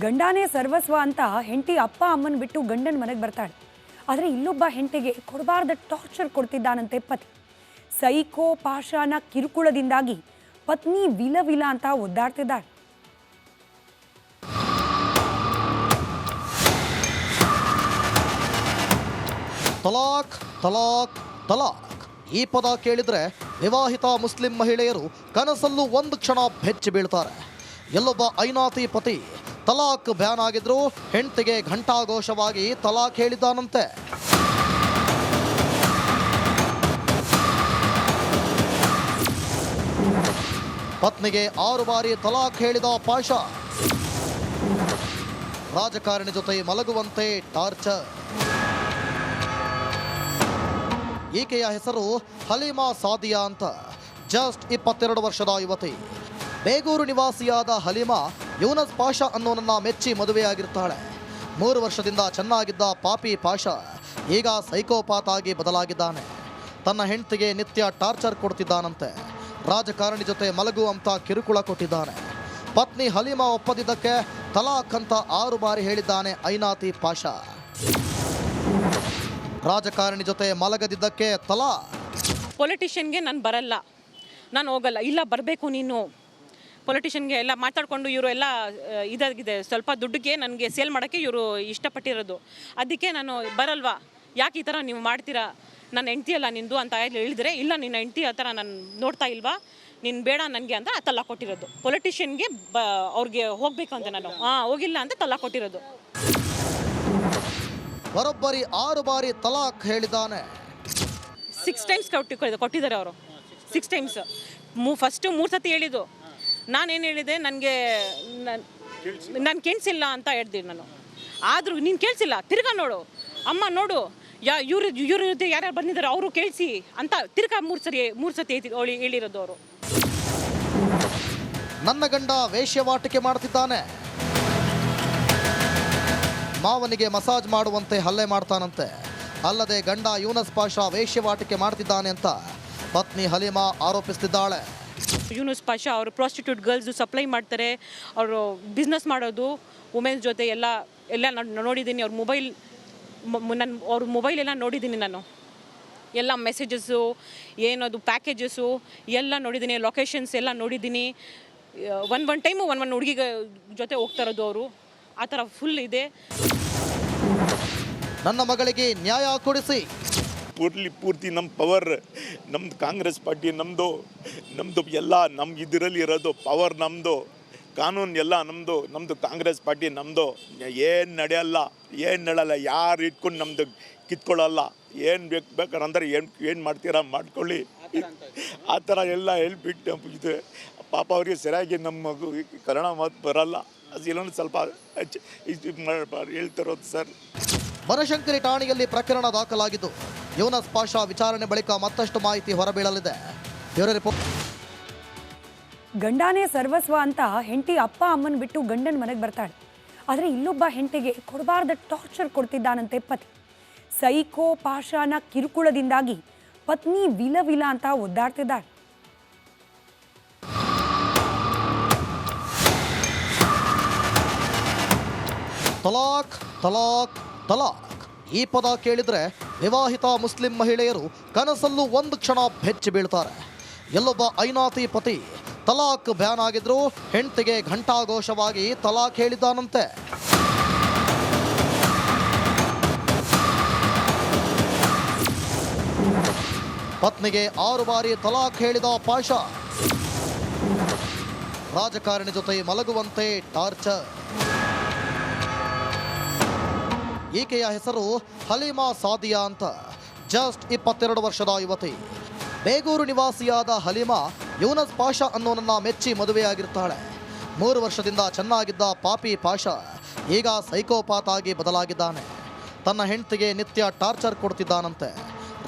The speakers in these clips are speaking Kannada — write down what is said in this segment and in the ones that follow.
ಗಂಡನೇ ಸರ್ವಸ್ವ ಅಂತ ಹೆಂಡತಿ ಅಪ್ಪ ಅಮ್ಮನ ಬಿಟ್ಟು ಗಂಡನ ಮನೆಗೆ ಬರ್ತಾಳೆ. ಆದರೆ ಇಲ್ಲೊಬ್ಬ ಹೆಂಡತಿಗೆ ಕೊಡಬಾರ್ದ ಟಾರ್ಚರ್ ಕೊಡ್ತಿದ್ದಾನಂತೆ ಪತಿ. ಸೈಕೋ ಪಾಷಾಣ ಕಿರುಕುಳದಿಂದಾಗಿ ಪತ್ನಿ ವಿಲ ವಿಲ ಅಂತ ಒದ್ದಾಡ್ತಿದ್ದಾಳೆ. ತಲಾಕ್ ತಲಾಕ್ ತಲಾಕ್ ಈ ಪದ ಕೇಳಿದ್ರೆ ವಿವಾಹಿತ ಮುಸ್ಲಿಂ ಮಹಿಳೆಯರು ಕನಸಲ್ಲೂ ಒಂದು ಕ್ಷಣ ಬೆಚ್ಚಿ ಬೀಳ್ತಾರೆ. ಎಲ್ಲೊಬ್ಬ ಐನಾತಿ ಪತಿ ತಲಾಕ್ ಬ್ಯಾನ್ ಆಗಿದ್ರು ಹೆಂಡತಿಗೆ ಘಂಟಾಘೋಷವಾಗಿ ತಲಾಕ್ ಹೇಳಿದ್ದಾನಂತೆ. ಪತ್ನಿಗೆ 6 ಬಾರಿ ತಲಾಕ್ ಹೇಳಿದ ಪಾಷಾ. ರಾಜಕಾರಣಿ ಜೊತೆ ಮಲಗುವಂತೆ ಟಾರ್ಚರ್. ಈಕೆಯ ಹೆಸರು ಹಲೀಮಾ ಸಾದಿಯಾ ಅಂತ. ಜಸ್ಟ್ 22 ವರ್ಷದ ಯುವತಿ. ಬೇಗೂರು ನಿವಾಸಿಯಾದ ಹಲೀಮಾ ಯೂನಸ್ ಪಾಷಾ ಅನ್ನೋನನ್ನ ಮೆಚ್ಚಿ ಮದುವೆಯಾಗಿರ್ತಾಳೆ. 3 ವರ್ಷದಿಂದ ಚೆನ್ನಾಗಿದ್ದ ಪಾಪಿ ಪಾಷಾ ಈಗ ಸೈಕೋಪಾತ್ ಆಗಿ ಬದಲಾಗಿದ್ದಾನೆ. ತನ್ನ ಹೆಂಡತಿಗೆ ನಿತ್ಯ ಟಾರ್ಚರ್ ಕೊಡ್ತಿದ್ದಾನಂತೆ. ರಾಜಕಾರಣಿ ಜೊತೆ ಮಲಗು ಅಂತ ಕಿರುಕುಳ ಕೊಟ್ಟಿದ್ದಾನೆ. ಪತ್ನಿ ಹಲೀಮಾ ಒಪ್ಪದಿದ್ದಕ್ಕೆ ತಲಾಕ್ ಅಂತ 6 ಬಾರಿ ಹೇಳಿದ್ದಾನೆ ಐನಾತಿ ಪಾಷಾ. ರಾಜಕಾರಣಿ ಜೊತೆ ಮಲಗದಿದ್ದಕ್ಕೆ ತಲಾಕ್. ಪೊಲಿಟಿಷಿಯನ್ಗೆ ನಾನು ಬರಲ್ಲ, ನಾನು ಹೋಗಲ್ಲ, ಇಲ್ಲ ಬರಬೇಕು ನೀನು. ಪೊಲಿಟಿಷಿಯನ್ಗೆ ಎಲ್ಲ ಮಾತಾಡಿಕೊಂಡು ಇವರು ಎಲ್ಲ ಇದಾಗಿದೆ, ಸ್ವಲ್ಪ ದುಡ್ಡಿಗೆ ನನಗೆ ಸೇಲ್ ಮಾಡೋಕ್ಕೆ ಇವರು ಇಷ್ಟಪಟ್ಟಿರೋದು. ಅದಕ್ಕೆ ನಾನು ಬರಲ್ವಾ, ಯಾಕೆ ಈ ಥರ ನೀವು ಮಾಡ್ತೀರಾ, ನನ್ನ ಹೆಂಡ್ತಿ ಅಲ್ಲ ನಿಂದು ಅಂತ ಹೇಳಿದರೆ, ಇಲ್ಲ ನಿನ್ನ ಹೆಂಡ್ತಿ ಆ ಥರ ನಾನು ನೋಡ್ತಾ ಇಲ್ವಾ, ನೀನು ಬೇಡ ನನಗೆ ಅಂತ ತಲ್ಲ ಕೊಟ್ಟಿರೋದು. ಪೊಲಿಟಿಷಿಯನ್ಗೆ ಅವ್ರಿಗೆ ಹೋಗಬೇಕು ಅಂತ ನಾನು ಹೋಗಿಲ್ಲ ಅಂತ ತಲ್ಲ ಕೊಟ್ಟಿರೋದು. ಬರೋಬ್ಬರಿ 6 ಬಾರಿ ತಲಾಕ್ ಹೇಳಿದ್ದಾನೆ. 6 ಟೈಮ್ಸ್ ಕೊಟ್ಟಿದ್ದಾರೆ ಅವರು. 6 ಟೈಮ್ಸ್. ಫಸ್ಟು 3 ಸತಿ ಹೇಳಿದ್ದು. ನಾನೇನು ಹೇಳಿದೆ, ನನಗೆ ನಾನು ಕೇಳಿಸಿಲ್ಲ ಅಂತ ಹೇಳ್ತೀನಿ ನಾನು. ಆದರೂ ನೀನು ಕೇಳಿಸಿಲ್ಲ, ತಿರ್ಗಾ ನೋಡು ಅಮ್ಮ ನೋಡು, ಇವ್ರ ಜೊತೆ ಯಾರ್ಯಾರು ಬಂದಿದ್ದಾರೆ ಅವರು ಕೇಳಿಸಿ ಅಂತ ತಿರ್ಗಾ 3 ಸತಿ ಹೇಳಿರೋದು ಅವರು. ನನ್ನ ಗಂಡ ವೇಶ್ಯವಾಟಿಕೆ ಮಾಡ್ತಿದ್ದಾನೆ, ಮಾವನಿಗೆ ಮಸಾಜ್ ಮಾಡುವಂತೆ ಹಲ್ಲೆ ಮಾಡ್ತಾನಂತೆ. ಅಲ್ಲದೆ ಗಂಡ ಯೂನಸ್ ಪಾಷಾ ವೇಶ್ಯವಾಟಿಕೆ ಮಾಡ್ತಿದ್ದಾನೆ ಅಂತ ಪತ್ನಿ ಹಲೀಮಾ ಆರೋಪಿಸ್ತಿದ್ದಾಳೆ. ಯೂನಸ್ ಪಾಷಾ ಅವರು ಪ್ರಾಸ್ಟಿಟ್ಯೂಟ್ ಗರ್ಲ್ಸ್ ಸಪ್ಲೈ ಮಾಡ್ತಾರೆ, ಅವರು ಬಿಸ್ನೆಸ್ ಮಾಡೋದು ವುಮೆನ್ಸ್ ಜೊತೆ ಎಲ್ಲ ನೋಡಿದ್ದೀನಿ. ಅವ್ರ ಮೊಬೈಲ್ ಎಲ್ಲ ನೋಡಿದ್ದೀನಿ ನಾನು. ಎಲ್ಲ ಮೆಸೇಜಸ್ಸು, ಏನದು ಪ್ಯಾಕೇಜಸ್ಸು ಎಲ್ಲ ನೋಡಿದ್ದೀನಿ, ಲೊಕೇಶನ್ಸ್ ಎಲ್ಲ ನೋಡಿದ್ದೀನಿ. ಒಂದು ಟೈಮು ಒಂದು ಹುಡುಗಿಗೆ ಜೊತೆ ಹೋಗ್ತಾ ಇರೋದು ಅವರು. ಆ ಥರ ಫುಲ್ ಇದೆ. ನನ್ನ ಮಗಳಿಗೆ ನ್ಯಾಯ ಕೊಡಿಸಿ. ಪೂರ್ತಿ ನಮ್ಮ ಪವರ್ ನಮ್ಮದು, ಕಾಂಗ್ರೆಸ್ ಪಾರ್ಟಿ ನಮ್ಮದು ಎಲ್ಲ ನಮ್ಮ ಇದರಲ್ಲಿ ಇರೋದು ಪವರ್ ನಮ್ಮದು, ಕಾನೂನು ಎಲ್ಲ ನಮ್ಮದು ಕಾಂಗ್ರೆಸ್ ಪಾರ್ಟಿ ನಮ್ಮದು. ಏನು ನಡೆಯಲ್ಲ, ಯಾರು ಇಟ್ಕೊಂಡು ನಮ್ಮದು ಕಿತ್ಕೊಳ್ಳಲ್ಲ. ಏನು ಬೇಕಾರಂದ್ರೆ ಏನು ಮಾಡ್ತೀರಾ ಮಾಡ್ಕೊಳ್ಳಿ, ಆ ಥರ ಎಲ್ಲ ಹೇಳ್ಬಿಟ್ಟು ಇದು ಪಾಪ ಅವ್ರಿಗೆ ಸರಿಯಾಗಿ ನಮ್ಮ ಮಗು ಕನ್ನಡ ಮಾತು ಬರಲ್ಲ, ಅದೆಲ್ಲ ಸ್ವಲ್ಪ ಹೇಳ್ತಿರೋದು ಸರ್. ಬನಶಂಕರಿ ಠಾಣೆಯಲ್ಲಿ ಪ್ರಕರಣ ದಾಖಲಾಗಿದ್ದು ಯೂನಸ್ ಪಾಷಾ ವಿಚಾರಣೆ ಬಳಿಕ ಮತ್ತಷ್ಟು ಮಾಹಿತಿ ಹೊರಬೀಳಲಿದೆ. ಗಂಡನೇ ಸರ್ವಸ್ವ ಅಂತ ಹೆಂಡತಿ ಅಪ್ಪ ಅಮ್ಮನ ಬಿಟ್ಟು ಗಂಡನ ಮನೆಗೆ ಬರ್ತಾಳೆ. ಆದರೆ ಇಲ್ಲೊಬ್ಬ ಹೆಂಡತಿಗೆ ಕೊಡಬಾರ್ದ ಟಾರ್ಚರ್ ಕೊಡ್ತಿದ್ದಾನಂತೆ ಪತಿ. ಸೈಕೋ ಪಾಷಾಣ ಕಿರುಕುಳದಿಂದಾಗಿ ಪತ್ನಿ ವಿಲ ವಿಲ ಅಂತ ಒದ್ದಾಡ್ತಿದ್ದಾಳೆ. ತಲಾಕ್ ತಲಾಕ್ ತಲಾಕ್ ಈ ಪದ ಕೇಳಿದ್ರೆ ವಿವಾಹಿತ ಮುಸ್ಲಿಂ ಮಹಿಳೆಯರು ಕನಸಲ್ಲೂ ಒಂದು ಕ್ಷಣ ಬೆಚ್ಚಿ ಬೀಳ್ತಾರೆ. ಎಲ್ಲೊಬ್ಬ ಐನಾತಿ ಪತಿ ತಲಾಕ್ ಬ್ಯಾನ್ ಆಗಿದ್ರು ಹೆಂಡತಿಗೆ ಘಂಟಾಘೋಷವಾಗಿ ತಲಾಕ್ ಹೇಳಿದ್ದಾನಂತೆ. ಪತ್ನಿಗೆ 6 ಬಾರಿ ತಲಾಕ್ ಹೇಳಿದ ಪಾಷಾ. ರಾಜಕಾರಣಿ ಜೊತೆ ಮಲಗುವಂತೆ ಟಾರ್ಚರ್. ಈಕೆಯ ಹೆಸರು ಹಲೀಮಾ ಸಾದಿಯಾ ಅಂತ. ಜಸ್ಟ್ 22 ವರ್ಷದ ಯುವತಿ. ಬೇಗೂರು ನಿವಾಸಿಯಾದ ಹಲೀಮಾ ಯೂನಸ್ ಪಾಷಾ ಅನ್ನೋನನ್ನ ಮೆಚ್ಚಿ ಮದುವೆಯಾಗಿರ್ತಾಳೆ. 3 ವರ್ಷದಿಂದ ಚೆನ್ನಾಗಿದ್ದ ಪಾಪಿ ಪಾಷಾ ಈಗ ಸೈಕೋಪಾತ್ ಆಗಿ ಬದಲಾಗಿದ್ದಾನೆ. ತನ್ನ ಹೆಂಡತಿಗೆ ನಿತ್ಯ ಟಾರ್ಚರ್ ಕೊಡ್ತಿದ್ದಾನಂತೆ.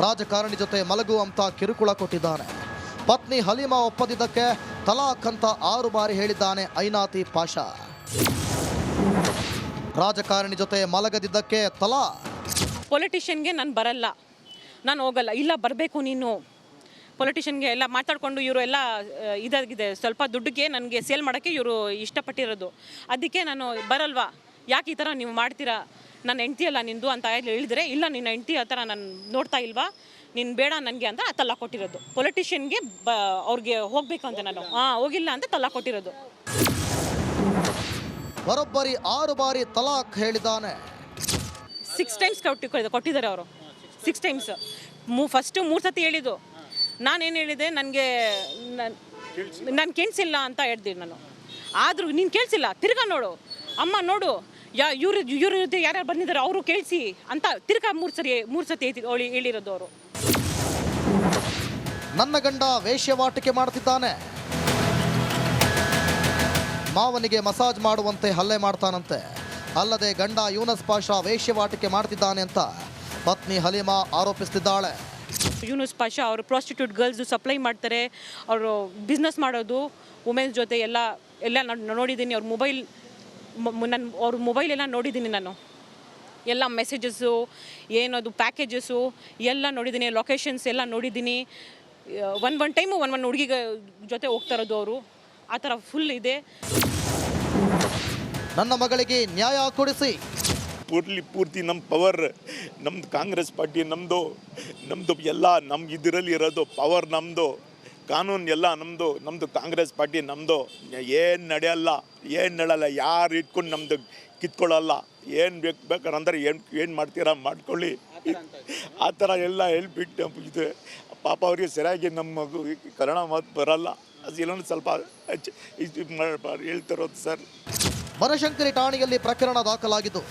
ರಾಜಕಾರಣಿ ಜೊತೆ ಮಲಗು ಅಂತ ಕಿರುಕುಳ ಕೊಟ್ಟಿದ್ದಾನೆ. ಪತ್ನಿ ಹಲೀಮಾ ಒಪ್ಪದಿದ್ದಕ್ಕೆ ತಲಾಕ್ ಅಂತ 6 ಬಾರಿ ಹೇಳಿದ್ದಾನೆ ಐನಾತಿ ಪಾಷಾ. ರಾಜಕಾರಣಿ ಜೊತೆ ಮಲಗದಿದ್ದಕ್ಕೆ ತಲಾಕ್. ಪೊಲಿಟಿಷಿಯನ್ಗೆ ನಾನು ಬರಲ್ಲ, ನಾನು ಹೋಗಲ್ಲ, ಇಲ್ಲ ಬರಬೇಕು ನೀನು. ಪೊಲಿಟಿಷನ್ಗೆ ಎಲ್ಲ ಮಾತಾಡಿಕೊಂಡು ಇವರು ಎಲ್ಲ ಇದಾಗಿದೆ, ಸ್ವಲ್ಪ ದುಡ್ಡಿಗೆ ನನಗೆ ಸೇಲ್ ಮಾಡೋಕ್ಕೆ ಇವರು ಇಷ್ಟಪಟ್ಟಿರೋದು. ಅದಕ್ಕೆ ನಾನು ಬರಲ್ವಾ, ಯಾಕೆ ಈ ಥರ ನೀವು ಮಾಡ್ತೀರಾ, ನನ್ನ ಹೆಂಡ್ತಿ ಅಲ್ಲ ನಿಂದು ಅಂತ ಹೇಳಿದರೆ, ಇಲ್ಲ ನಿನ್ನ ಹೆಂಡ್ತಿ ಆ ಥರ ನಾನು ನೋಡ್ತಾ ಇಲ್ವಾ, ನೀನು ಬೇಡ ನನಗೆ ಅಂತ ತಲ್ಲ ಕೊಟ್ಟಿರೋದು. ಪೊಲಿಟಿಷನ್ಗೆ ಅವ್ರಿಗೆ ಹೋಗಬೇಕು ಅಂತ ನಾನು ಹೋಗಿಲ್ಲ ಅಂತ ತಲ್ಲ ಕೊಟ್ಟಿರೋದು. ಬರೋಬ್ಬರಿ 6 ಬಾರಿ ತಲಾಕ್ ಹೇಳಿದ್ದಾನೆ. 6 ಟೈಮ್ಸ್ ಕೊಟ್ಟಿದ್ದಾರೆ ಅವರು. 6 ಟೈಮ್ಸ್. ಫಸ್ಟು 3 ಸತಿ ಹೇಳಿದ್ದು. ನಾನೇನು ಹೇಳಿದೆ, ನಾನು ಕೇಳಿಸಿಲ್ಲ ಅಂತ ಹೇಳ್ತೀನಿ ನಾನು. ಆದರೂ ನೀನು ಕೇಳಿಸಿಲ್ಲ, ತಿರ್ಗಾ ನೋಡು ಅಮ್ಮ ನೋಡು, ಇವ್ರ ಜೊತೆ ಯಾರ್ಯಾರು ಬಂದಿದ್ದಾರೆ ಅವರು ಕೇಳಿಸಿ ಅಂತ ತಿರ್ಗಾ 3 ಸತಿ ಹೇಳಿರೋದು ಅವರು. ನನ್ನ ಗಂಡ ವೇಶ್ಯವಾಟಿಕೆ ಮಾಡ್ತಿದ್ದಾನೆ, ಮಾವನಿಗೆ ಮಸಾಜ್ ಮಾಡುವಂತೆ ಹಲ್ಲೆ ಮಾಡ್ತಾನಂತೆ. ಅಲ್ಲದೆ ಗಂಡ ಯೂನಸ್ ಪಾಷಾ ವೇಶ್ಯವಾಟಿಕೆ ಮಾಡ್ತಿದ್ದಾನೆ ಅಂತ ಪತ್ನಿ ಹಲೀಮಾ ಆರೋಪಿಸ್ತಿದ್ದಾಳೆ. ಯೂನುಸ್ ಪಾಷಾ ಅವರು ಪ್ರಾಸ್ಟಿಟ್ಯೂಟ್ ಗರ್ಲ್ಸು ಸಪ್ಲೈ ಮಾಡ್ತಾರೆ, ಅವರು ಬಿಸ್ನೆಸ್ ಮಾಡೋದು ವುಮೆನ್ಸ್ ಜೊತೆ ಎಲ್ಲ ನೋಡಿದ್ದೀನಿ. ಅವ್ರ ಮೊಬೈಲ್ ಎಲ್ಲ ನೋಡಿದ್ದೀನಿ ನಾನು. ಎಲ್ಲ ಮೆಸೇಜಸ್ಸು, ಏನದು ಪ್ಯಾಕೇಜಸ್ಸು ಎಲ್ಲ ನೋಡಿದ್ದೀನಿ, ಲೊಕೇಶನ್ಸ್ ಎಲ್ಲ ನೋಡಿದ್ದೀನಿ. ಒಂದು ಟೈಮು ಒಂದು ಹುಡುಗಿಗೆ ಜೊತೆ ಹೋಗ್ತಾ ಇರೋದು ಅವರು, ಆ ಥರ ಫುಲ್ ಇದೆ. ನನ್ನ ಮಗಳಿಗೆ ನ್ಯಾಯ ಕೊಡಿಸಿ. ಪೂರ್ತಿ ನಮ್ಮ ಪವರ್, ನಮ್ಮದು ಕಾಂಗ್ರೆಸ್ ಪಾರ್ಟಿ ನಮ್ಮದು ಎಲ್ಲ ನಮ್ಮ ಇದರಲ್ಲಿ ಇರೋದು ಪವರ್ ನಮ್ಮದು, ಕಾನೂನು ಎಲ್ಲ ನಮ್ಮದು ಕಾಂಗ್ರೆಸ್ ಪಾರ್ಟಿ ನಮ್ಮದು. ಏನು ನಡೆಯಲ್ಲ, ಯಾರು ಇಟ್ಕೊಂಡು ನಮ್ಮದು ಕಿತ್ಕೊಳ್ಳಲ್ಲ. ಏನು ಬೇಕಾರಂದ್ರೆ ಏನು ಮಾಡ್ತೀರಾ ಮಾಡ್ಕೊಳ್ಳಿ, ಆ ಥರ ಎಲ್ಲ ಹೇಳ್ಬಿಟ್ಟು ಇದು ಪಾಪ ಅವ್ರಿಗೆ ಸರಿಯಾಗಿ ನಮ್ಮ ಮಗು ಕನ್ನಡ ಮಾತು ಬರಲ್ಲ, ಅದೆಲ್ಲ ಸ್ವಲ್ಪ ಹೇಳ್ತಿರೋದು ಸರ್. ಬನಶಂಕರಿ ಠಾಣೆಯಲ್ಲಿ ಪ್ರಕರಣ ದಾಖಲಾಗಿದ್ದು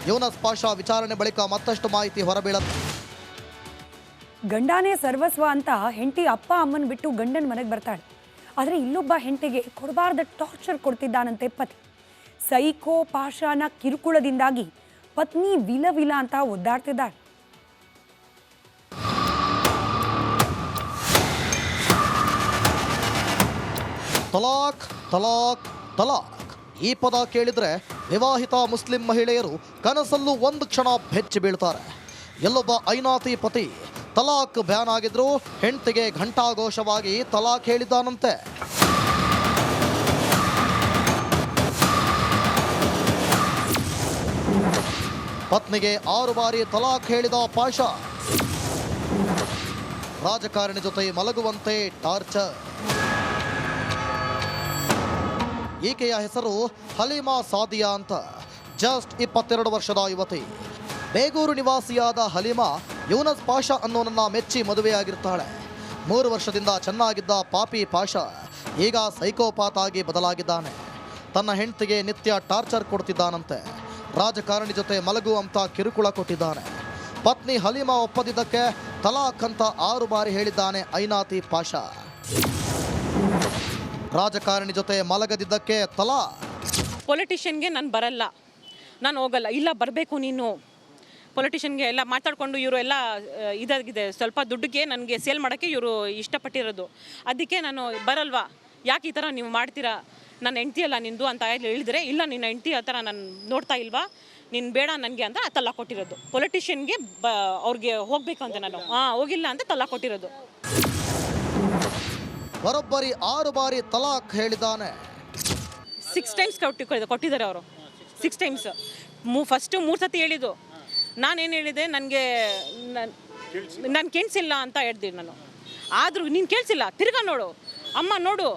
ಯೂನಸ್ ಪಾಷಾ ವಿಚಾರಣೆ ಬಳಿಕ ಮತ್ತಷ್ಟು ಮಾಹಿತಿ ಹೊರಬೀಳುತ್ತೆ. ಗಂಡಾನೇ ಸರ್ವಸ್ವ ಅಂತ ಹೆಂಡತಿ ಅಪ್ಪ ಅಮ್ಮನ ಬಿಟ್ಟು ಗಂಡನ ಮನೆಗೆ ಬರ್ತಾಳೆ. ಆದರೆ ಇಲ್ಲೊಬ್ಬ ಹೆಂಡತಿಗೆ ಕೊಡಬಾರ್ದ ಟಾರ್ಚರ್ ಕೊಡ್ತಿದ್ದಾನಂತೆ ಪತಿ. ಸೈಕೋ ಪಾಷಾನ ಕಿರುಕುಳದಿಂದಾಗಿ ಪತ್ನಿ ವಿಲ ಅಂತ ಒದ್ದಾಡ್ತಿದ್ದಾಳೆ. ತಲಾಕ್ ತಲಾಕ್ ತಲಾಕ್ ಈ ಪದ ಕೇಳಿದ್ರೆ ವಿವಾಹಿತ ಮುಸ್ಲಿಂ ಮಹಿಳೆಯರು ಕನಸಲ್ಲೂ ಒಂದು ಕ್ಷಣ ಬೆಚ್ಚಿ ಬೀಳ್ತಾರೆ. ಎಲ್ಲೊಬ್ಬ ಐನಾತಿ ಪತಿ ತಲಾಕ್ ಬ್ಯಾನ್ ಆಗಿದ್ರು ಹೆಂಡತಿಗೆ ಘಂಟಾಘೋಷವಾಗಿ ತಲಾಕ್ ಹೇಳಿದ್ದಾನಂತೆ. ಪತ್ನಿಗೆ 6 ಬಾರಿ ತಲಾಕ್ ಹೇಳಿದ ಪಾಷಾ, ರಾಜಕಾರಣಿ ಜೊತೆ ಮಲಗುವಂತೆ ಟಾರ್ಚರ್. ಈಕೆಯ ಹೆಸರು ಹಲೀಮಾ ಸಾದಿಯಾ ಅಂತ. ಜಸ್ಟ್ 22 ವರ್ಷದ ಯುವತಿ. ಬೇಗೂರು ನಿವಾಸಿಯಾದ ಹಲೀಮಾ ಯೂನಸ್ ಪಾಷಾ ಅನ್ನೋನನ್ನ ಮೆಚ್ಚಿ ಮದುವೆಯಾಗಿರ್ತಾಳೆ. 3 ವರ್ಷದಿಂದ ಚೆನ್ನಾಗಿದ್ದ ಪಾಪಿ ಪಾಷಾ ಈಗ ಸೈಕೋಪಾತ್ ಆಗಿ ಬದಲಾಗಿದ್ದಾನೆ. ತನ್ನ ಹೆಂಡತಿಗೆ ನಿತ್ಯ ಟಾರ್ಚರ್ ಕೊಡ್ತಿದ್ದಾನಂತೆ. ರಾಜಕಾರಣಿ ಜೊತೆ ಮಲಗು ಅಂತ ಕಿರುಕುಳ ಕೊಟ್ಟಿದ್ದಾನೆ. ಪತ್ನಿ ಹಲೀಮಾ ಒಪ್ಪದಿದ್ದಕ್ಕೆ ತಲಾಕ್ ಅಂತ 6 ಬಾರಿ ಹೇಳಿದ್ದಾನೆ ಐನಾತಿ ಪಾಷಾ. ರಾಜಕಾರಣಿ ಜೊತೆ ಮಲಗದಿದ್ದಕ್ಕೆ ತಲಾಕ್. ಪೊಲಿಟಿಷನ್ಗೆ ನಾನು ಬರಲ್ಲ, ನಾನು ಹೋಗಲ್ಲ, ಇಲ್ಲ ಬರಬೇಕು ನೀನು. ಪೊಲಿಟಿಷನ್ಗೆ ಎಲ್ಲ ಮಾತಾಡಿಕೊಂಡು ಇವರು ಎಲ್ಲ ಇದಾಗಿದೆ, ಸ್ವಲ್ಪ ದುಡ್ಡಿಗೆ ನನಗೆ ಸೇಲ್ ಮಾಡೋಕ್ಕೆ ಇವರು ಇಷ್ಟಪಟ್ಟಿರೋದು. ಅದಕ್ಕೆ ನಾನು ಬರಲ್ವಾ, ಯಾಕೆ ಈ ಥರ ನೀವು ಮಾಡ್ತೀರಾ, ನನ್ನ ಹೆಂಡ್ತಿ ಅಲ್ಲ ನಿಂದು ಅಂತ ಹೇಳಿದರೆ, ಇಲ್ಲ ನಿನ್ನ ಹೆಂಡ್ತಿ ಆ ಥರ ನಾನು ನೋಡ್ತಾ ಇಲ್ವಾ, ನೀನು ಬೇಡ ನನಗೆ ಅಂತ ತಲ್ಲ ಕೊಟ್ಟಿರೋದು. ಪೊಲಿಟಿಷನ್ಗೆ ಅವ್ರಿಗೆ ಹೋಗಬೇಕು ಅಂತ ನಾನು ಹೋಗಿಲ್ಲ ಅಂತ ತಲ್ಲ ಕೊಟ್ಟಿರೋದು. ಬರೋಬ್ಬರಿ 6 ಬಾರಿ ತಲಾಕ್ ಹೇಳಿದ್ದಾನೆ. 6 ಟೈಮ್ಸ್ ಕೊಟ್ಟಿದ್ದಾರೆ ಅವರು. 6 ಟೈಮ್ಸ್. ಫಸ್ಟು 3 ಸತಿ ಹೇಳಿದ್ದು. ನಾನೇನು ಹೇಳಿದೆ, ನಾನು ಕೇಳಿಸಿಲ್ಲ ಅಂತ ಹೇಳ್ತೀನಿ ನಾನು. ಆದರೂ ನೀನು ಕೇಳಿಸಿಲ್ಲ, ತಿರ್ಗಾ ನೋಡು ಅಮ್ಮ ನೋಡು,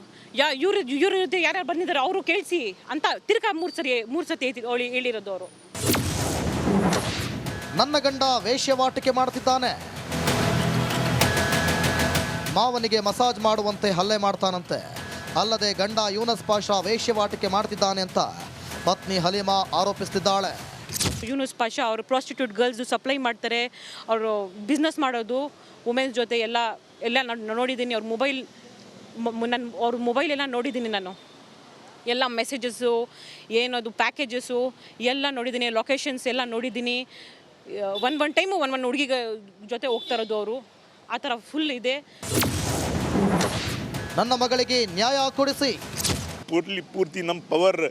ಇವ್ರ ಜೊತೆ ಯಾರ್ಯಾರು ಬಂದಿದ್ದಾರೆ ಅವರು ಕೇಳಿಸಿ ಅಂತ ತಿರ್ಗಾ 3 ಸತಿ ಹೇಳಿರೋದು ಅವರು. ನನ್ನ ಗಂಡ ವೇಶ್ಯವಾಟಿಕೆ ಮಾಡ್ತಿದ್ದಾನೆ, ಮಾವನಿಗೆ ಮಸಾಜ್ ಮಾಡುವಂತೆ ಹಲ್ಲೆ ಮಾಡ್ತಾನಂತೆ. ಅಲ್ಲದೆ ಗಂಡ ಯೂನಸ್ ಪಾಷಾ ವೇಶ್ಯವಾಟಿಕೆ ಮಾಡ್ತಿದ್ದಾನೆ ಅಂತ ಪತ್ನಿ ಹಲೀಮಾ ಆರೋಪಿಸ್ತಿದ್ದಾಳೆ. ಯೂನುಸ್ ಪಾಷಾ ಅವರು ಪ್ರಾಸ್ಟಿಟ್ಯೂಟ್ ಗರ್ಲ್ಸು ಸಪ್ಲೈ ಮಾಡ್ತಾರೆ, ಅವರು ಬಿಸ್ನೆಸ್ ಮಾಡೋದು ವುಮೆನ್ಸ್ ಜೊತೆ ಎಲ್ಲ ನೋಡಿದ್ದೀನಿ. ಅವ್ರ ಮೊಬೈಲ್ ಎಲ್ಲ ನೋಡಿದ್ದೀನಿ ನಾನು. ಎಲ್ಲ ಮೆಸೇಜಸ್ಸು, ಏನದು ಪ್ಯಾಕೇಜಸ್ಸು ಎಲ್ಲ ನೋಡಿದ್ದೀನಿ, ಲೊಕೇಶನ್ಸ್ ಎಲ್ಲ ನೋಡಿದ್ದೀನಿ. ಒಂದು ಟೈಮು ಒಂದು ಹುಡುಗಿಗೆ ಜೊತೆ ಹೋಗ್ತಾ ಇರೋದು ಅವರು, ಆ ಥರ ಫುಲ್ ಇದೆ. ನನ್ನ ಮಗಳಿಗೆ ನ್ಯಾಯ ಕೊಡಿಸಿ. ಪೂರ್ತಿ ನಮ್ಮ ಪವರ್,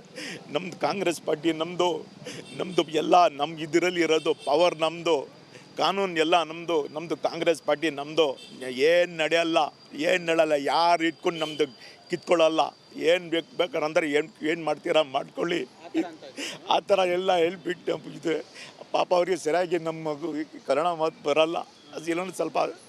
ನಮ್ಮದು ಕಾಂಗ್ರೆಸ್ ಪಾರ್ಟಿ ನಮ್ಮದು ಎಲ್ಲ ನಮ್ಮ ಇದರಲ್ಲಿ ಇರೋದು ಪವರ್ ನಮ್ಮದು, ಕಾನೂನು ಎಲ್ಲ ನಮ್ಮದು ಕಾಂಗ್ರೆಸ್ ಪಾರ್ಟಿ ನಮ್ಮದು. ಏನು ನಡೆಯಲ್ಲ ಯಾರು ಇಟ್ಕೊಂಡು ನಮ್ಮದು ಕಿತ್ಕೊಳ್ಳಲ್ಲ. ಏನು ಬೇಕಾರಂದ್ರೆ ಏನು ಮಾಡ್ತೀರಾ ಮಾಡ್ಕೊಳ್ಳಿ, ಆ ಥರ ಎಲ್ಲ ಹೇಳ್ಬಿಟ್ಟು ಇದು ಪಾಪ ಅವ್ರಿಗೆ ಸರಿಯಾಗಿ ನಮ್ಮ ಕನ್ನಡ ಮಾತು ಬರಲ್ಲ, ಅದು ಇನ್ನೊಂದು ಸ್ವಲ್ಪ